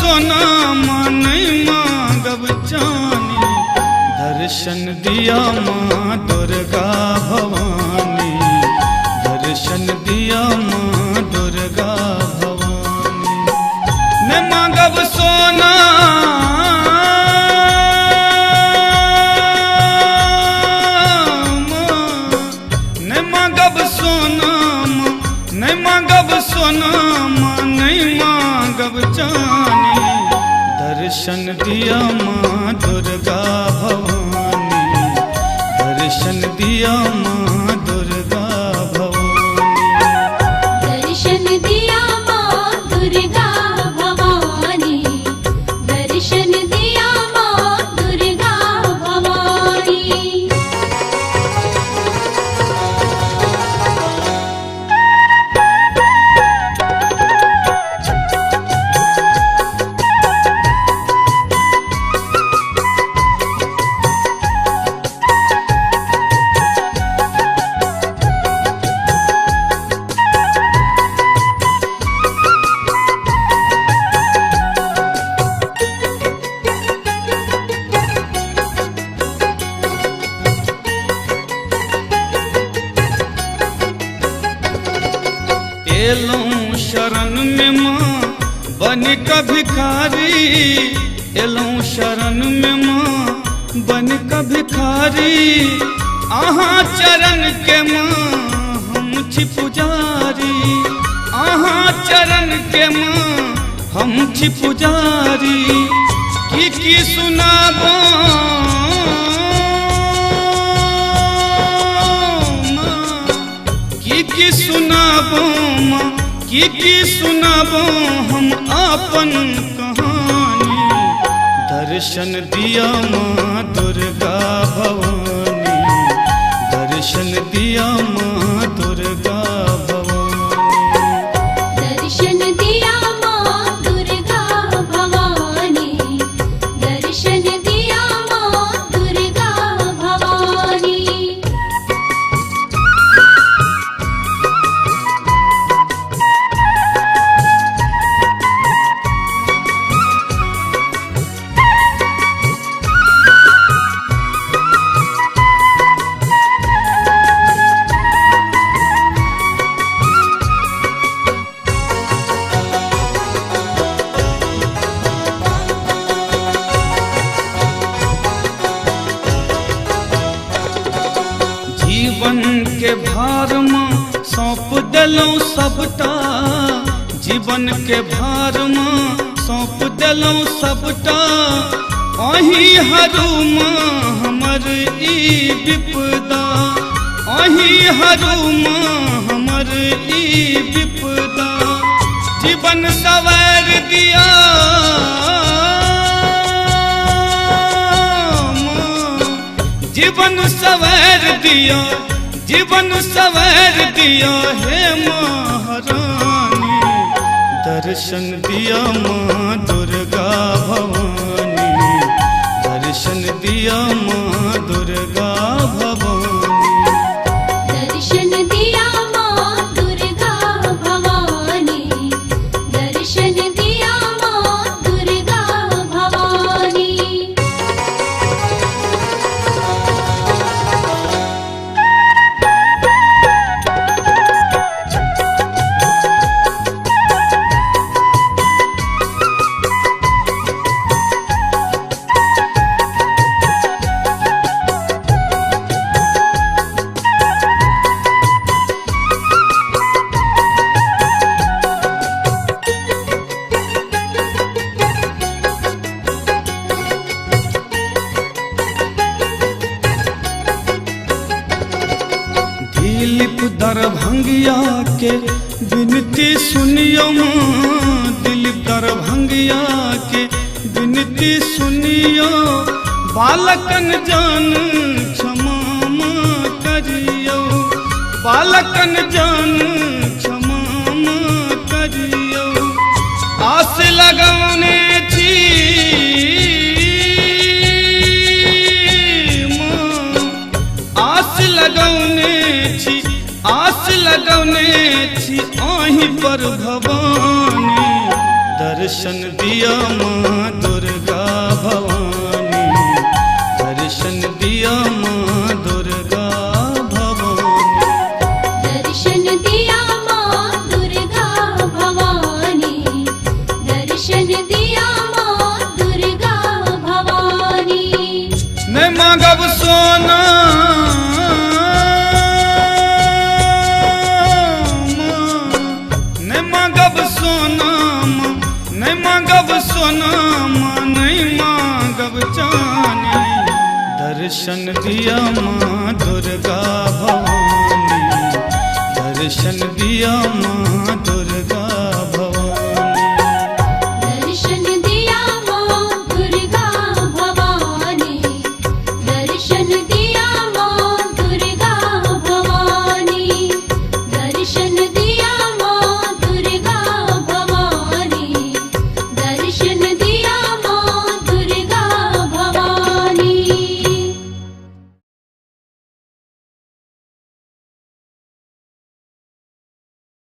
सोना नहीं मांगब चानी, दर्शन दिया माँ दुर्गा भवानी, दर्शन दिया माँ दुर्गा भवानी। न मांगब सोना न मांगब सोना, न मांगब सोना नहीं मांगब चानी, दर्शन दिया माँ दुर्गा भवानी, दर्शन दिया माँ दुर्गा भवानी। दर्शन दिया माँ दुर्गा भवानी, दर्शन दिया माँ दुर्गा भवानी। एलूं शरण में माँ बन का भिखारी, एलूं शरण में माँ बन का भिखारी। आहाँ चरण के माँ हम छी पुजारी, आहाँ चरण के माँ हम छी पुजारी। की सुनाबो की सुनाबो माँ, की सुनाबो हम आपन कहानी, दर्शन दिया माँ दुर्गा भवानी, दर्शन दिया माँ दुर्गा भवानी। दर्शन दिया माँ दुर्गा भवानी, दर्शन दिया माँ दुर्गा भवानी। जीवन के भार माँ सौंप देलौं सबटा, जीवन के भार माँ सौंप देलौं सबटा। अहीं हरू माँ हमर ई विपदा, अहीं हरू माँ हमर ई विपदा। जीवन सवार दिया जीवन सवार दिया, जीवन सवार दिया हे महारानी, दर्शन दिया माँ दुर्गा भवानी, दर्शन दिया माँ दुर्गा भवानी। दर्शन दिया माँ दुर्गा भवानी, दर्शन दिया माँ दुर्गा भवानी। दिलीप दरभंगिया के विनती सुनियो माँ, दिलीप दरभंगिया के विनती सुनियो। बालकन जान क्षमा माँ करियो, बालकन जान क्षमा माँ करियो। आस लगौने छी आस लगौने छी, आस लगौने छी आही पर भवानी, दर्शन दिया माँ दुर्गा भवानी, दर्शन दिया माँ दुर्गा भवानी। दर्शन दिया माँ दुर्गा भवानी, दर्शन दिया माँ दुर्गा भवानी। नहीं मांगब सोना नहीं मांगब सोना, नहीं मांगब सोना, नहीं मांगब चानी। दर्शन दिया माँ दुर्गा भवानी, दर्शन दिया माँ